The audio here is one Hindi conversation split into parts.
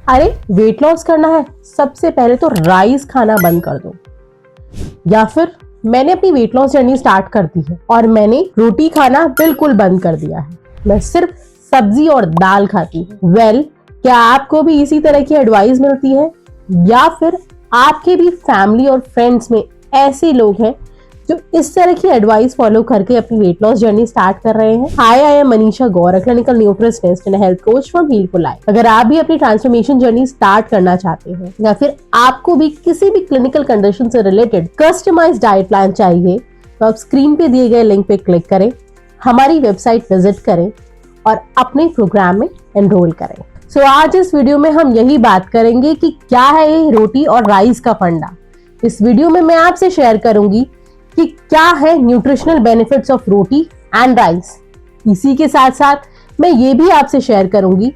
अरे वेट लॉस करना है, सबसे पहले तो राइस खाना बंद कर दो। या फिर मैंने अपनी वेट लॉस जर्नी स्टार्ट कर दी है और मैंने रोटी खाना बिल्कुल बंद कर दिया है, मैं सिर्फ सब्जी और दाल खाती हूँ। क्या आपको भी इसी तरह की एडवाइस मिलती है या फिर आपके भी फैमिली और फ्रेंड्स में ऐसे लोग हैं जो इस तरह की एडवाइस फॉलो करके अपनी वेट लॉस जर्नी स्टार्ट कर रहे हैं? Hi, I am Manisha Gaur, clinical nutritionist and health coach from Heal for Life. अगर आप भी अपनी ट्रांसफॉर्मेशन जर्नी स्टार्ट करना चाहते हैं या फिर आपको भी किसी भी क्लिनिकल कंडीशन से रिलेटेड कस्टमाइज्ड डाइट प्लान चाहिए, तो आप स्क्रीन पे दिए गए लिंक पे क्लिक करें, हमारी वेबसाइट विजिट करें और अपने प्रोग्राम में एनरोल करें। आज इस वीडियो में हम यही बात करेंगे कि क्या है ये रोटी और राइस का फंडा। इस वीडियो में मैं आपसे शेयर करूंगी कि क्या है nutritional benefits of roti and rice. इसी के साथ साथ मैं ये भी आपसे शेयर करूंगी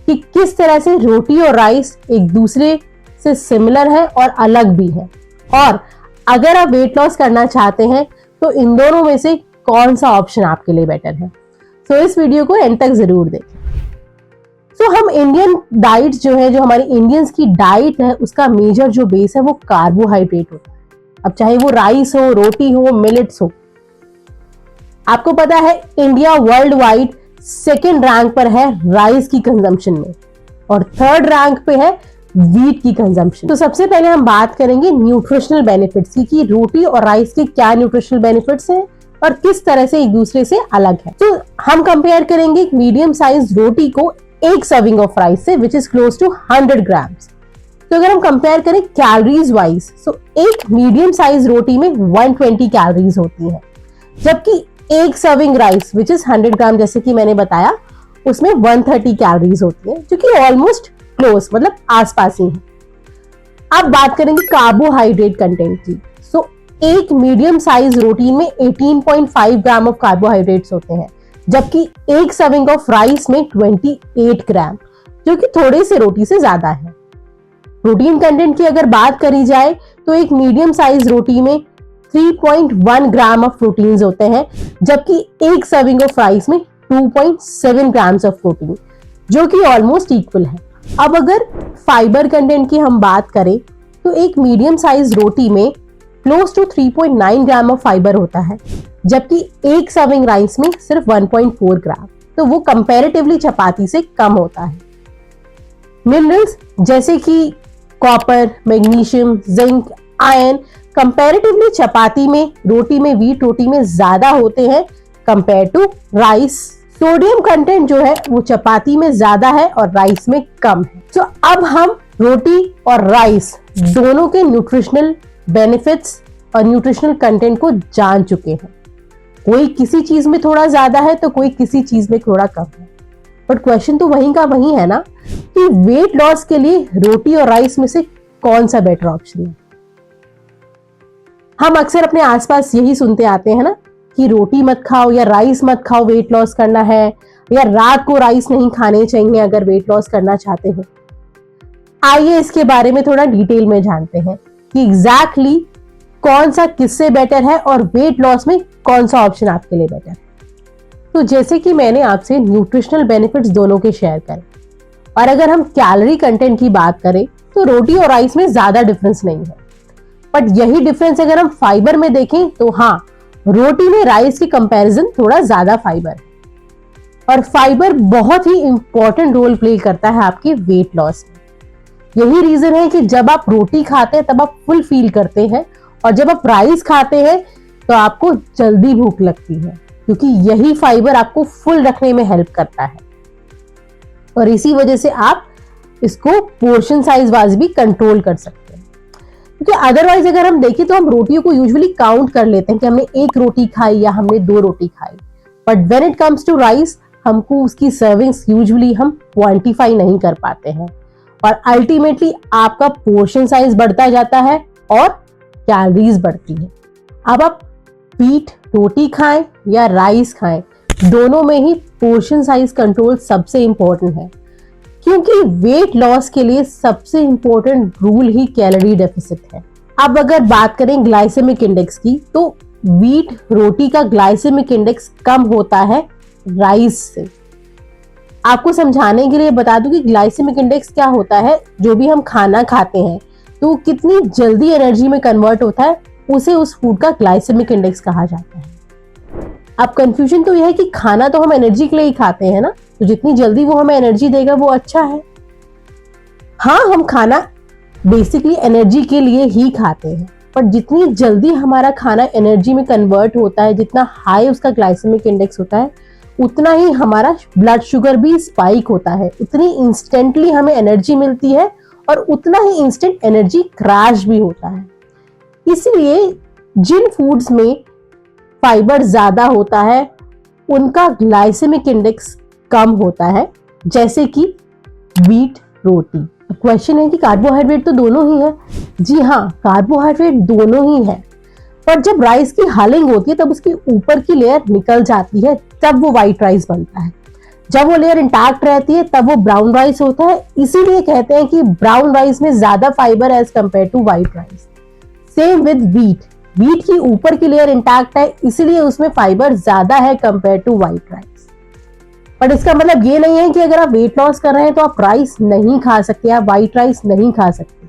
कि किस तरह से रोटी और राइस एक दूसरे से सिमिलर है और अलग भी है, और अगर आप वेट लॉस करना चाहते हैं तो इन दोनों में से कौन सा ऑप्शन आपके लिए बेटर है। इस वीडियो को एंड तक जरूर देखें। हम इंडियन डाइट जो है, जो हमारी इंडियंस की डाइट है, उसका मेजर जो बेस है वो कार्बोहाइड्रेट होता है। अब चाहे वो राइस हो, रोटी हो, मिलेट्स हो। आपको पता है India world wide second rank पर है राइस की कंजम्पशन में और थर्ड रैंक पे है व्हीट की कंजम्पशन। सबसे पहले हम बात करेंगे न्यूट्रिशनल बेनिफिट्स की कि रोटी और राइस के क्या न्यूट्रिशनल बेनिफिट्स हैं और किस तरह से एक दूसरे से अलग है। हम कंपेयर करेंगे मीडियम साइज रोटी को एक सर्विंग ऑफ राइस से, which is close to 100 grams. अगर हम कंपेयर करें कैलोरीज वाइज, एक मीडियम साइज रोटी में 120 कैलोरीज होती है, जबकि एक serving rice which is 100 gram, जैसे कि मैंने बताया, उसमें 130 कैलोरीज होती है, जो कि ऑलमोस्ट क्लोज, मतलब आसपास ही है। अब बात करेंगे कार्बोहाइड्रेट कंटेंट की। एक मीडियम साइज रोटी में 18.5 ग्राम ऑफ कार्बोहाइड्रेट्स होते हैं, जबकि एक सर्विंग ऑफ राइस में 28 ग्राम, जो कि थोड़े से रोटी से ज्यादा है। प्रोटीन कंटेंट की अगर बात करी जाए तो एक मीडियम साइज रोटी में 3.1 ग्राम ऑफ प्रोटीन्स होते हैं, जबकि एक सर्विंग ऑफ राइस में 2.7 ग्राम्स ऑफ प्रोटीन, जो कि ऑलमोस्ट इक्वल है। अब अगर फाइबर कंटेंट की हम बात करें तो एक मीडियम साइज रोटी में close to 3.9 gram of fibre होता है, जबकि एक सर्विंग राइस में सिर्फ 1.4 ग्राम, तो वो कंपैरेटिवली चपाती से कम होता है। मिनरल्स जैसे कि copper, magnesium, zinc, iron comparatively चपाती में, रोटी में, व्हीट रोटी में ज्यादा होते हैं compare to rice. Sodium content जो है वो चपाती में ज्यादा है और राइस में कम है। अब हम रोटी और राइस दोनों के न्यूट्रिशनल बेनिफिट्स और न्यूट्रिशनल कंटेंट को जान चुके हैं। कोई किसी चीज में थोड़ा ज्यादा है तो कोई किसी चीज में थोड़ा कम है, बट क्वेश्चन तो वहीं का वहीं है ना कि वेट लॉस के लिए रोटी और राइस में से कौन सा बेटर ऑप्शन है। हम अक्सर अपने आसपास यही सुनते आते हैं ना कि रोटी मत खाओ या राइस मत खाओ, वेट लॉस करना है, या रात को राइस नहीं खाने चाहिए अगर वेट लॉस करना चाहते हो। आइए इसके बारे में थोड़ा डिटेल में जानते हैं कि एग्जैक्टली कौन सा किससे बेटर है और वेट लॉस में कौन सा ऑप्शन आपके लिए बेटर है। जैसे कि मैंने आपसे न्यूट्रिशनल बेनिफिट्स दोनों के शेयर करे, और अगर हम कैलोरी कंटेंट की बात करें तो रोटी और राइस में ज्यादा डिफरेंस नहीं है, बट यही डिफरेंस अगर हम फाइबर में देखें तो हाँ, रोटी में राइस की कंपैरिजन थोड़ा ज्यादा फाइबर है, और फाइबर बहुत ही इंपॉर्टेंट रोल प्ले करता है आपके वेट लॉस में। यही रीजन है कि जब आप रोटी खाते हैं तब आप फुल फील करते हैं, और जब आप राइस खाते हैं तो आपको जल्दी भूख लगती है, क्योंकि यही फाइबर आपको फुल रखने में हेल्प करता है, और इसी वजह से आप इसको पोर्शन साइज वाइज भी कंट्रोल कर सकते हैं। क्योंकि अदरवाइज अगर हम देखें तो हम रोटियों को यूजुअली काउंट कर लेते हैं कि हमने एक रोटी खाई या हमने 2 रोटी खाई, but when it comes to rice हमको उसकी सर्विंग्स यूजुअली हम क्वांटिफाई नहीं कर पाते हैं, और अल्टीमेटली आपका पोर्शन साइज बढ़ता जाता है और कैलोरीज बढ़ती है। अब आप व्हीट रोटी खाएं या राइस खाएं, दोनों में ही पोर्शन साइज कंट्रोल सबसे इंपॉर्टेंट है, क्योंकि वेट लॉस के लिए सबसे इंपॉर्टेंट रूल ही कैलोरी डेफिसिट है। अब अगर बात करें ग्लाइसेमिक इंडेक्स की, तो व्हीट रोटी का ग्लाइसेमिक इंडेक्स कम होता है राइस से, आपको समझाने के लिए बता दूं कि ग्लाइसेमिक इंडेक्स क्या होता है। जो भी हम खाना खाते हैं तो कितनी जल्दी एनर्जी में कन्वर्ट होता है, उसे उस फूड का ग्लाइसेमिक इंडेक्स कहा जाता है। अब कंफ्यूजन तो यह है कि खाना तो हम एनर्जी के लिए ही खाते हैं ना, तो जितनी जल्दी वो हमें एनर्जी देगा वो अच्छा है। हाँ, हम खाना बेसिकली एनर्जी के लिए ही खाते हैं, पर जितनी जल्दी हमारा खाना एनर्जी में कन्वर्ट होता है, जितना हाई उसका ग्लाइसेमिक इंडेक्स होता है, उतना ही हमारा ब्लड शुगर भी स्पाइक होता है, उतनी इंस्टेंटली हमें एनर्जी मिलती है और उतना ही इंस्टेंट एनर्जी क्रैश भी होता है। इसलिए जिन फूड्स में फाइबर ज्यादा होता है उनका ग्लाइसेमिक इंडेक्स कम होता है, जैसे कि व्हीट, रोटी। क्वेश्चन है कि कार्बोहाइड्रेट तो दोनों ही है। जी हाँ, कार्बोहाइड्रेट दोनों ही है, पर जब राइस की हलिंग होती है तब उसकी ऊपर की लेयर निकल जाती है, तब वो व्हाइट राइस बनता है। जब वो लेयर इंटैक्ट रहती है तब वो ब्राउन राइस होता है। इसीलिए कहते हैं कि ब्राउन राइस में ज्यादा fibre as compare to white rice. Same with wheat, wheat की ऊपर की लेयर इंटैक्ट है, इसीलिए उसमें फाइबर ज्यादा है compare to white rice. But इसका मतलब ये नहीं है कि अगर आप वेट लॉस कर रहे हैं तो आप राइस नहीं खा सकते, आप व्हाइट राइस नहीं खा सकते।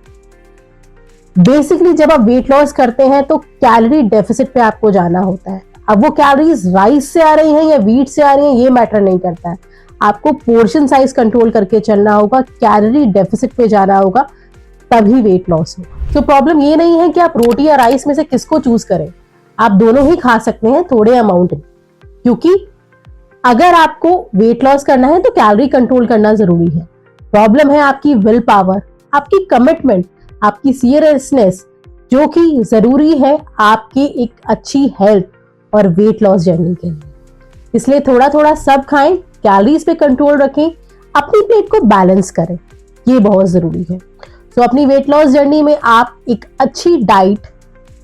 बेसिकली जब आप वेट लॉस करते हैं तो कैलोरी डेफिसिट पे आपको जाना होता है। अब वो कैलोरीज राइस से आ रही हैं या व्हीट से आ रही हैं ये मैटर नहीं करता है, आपको पोर्शन साइज कंट्रोल करके चलना होगा, कैलोरी डेफिसिट पे जाना होगा, तभी वेट लॉस हो। तो प्रॉब्लम ये नहीं है कि आप रोटी या राइस में से किसको चूज करें, आप दोनों ही खा सकते हैं थोड़े अमाउंट में, क्योंकि अगर आपको वेट लॉस करना है तो कैलोरी कंट्रोल करना जरूरी है। प्रॉब्लम है आपकी विल पावर, आपकी कमिटमेंट, आपकी सीरियसनेस, जो कि जरूरी है आपकी एक अच्छी हेल्थ और वेट लॉस जर्नी के लिए। इसलिए थोड़ा थोड़ा सब खाएं, कैलोरीज पे कंट्रोल रखें, अपनी प्लेट को बैलेंस करें, ये बहुत जरूरी है। तो अपनी वेट लॉस जर्नी में आप एक अच्छी डाइट,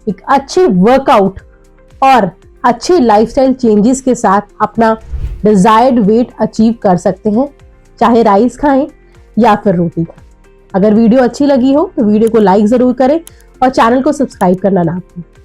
एक अच्छे वर्कआउट और अच्छे लाइफस्टाइल चेंजेस के साथ अपना डिजायर्ड वेट अचीव कर सकते हैं, चाहे राइस खाएं या फिर रोटी खाएं। अगर वीडियो अच्छी लगी हो तो वीडियो को लाइक जरूर करें और चैनल को सब्सक्राइब करना ना भूलें।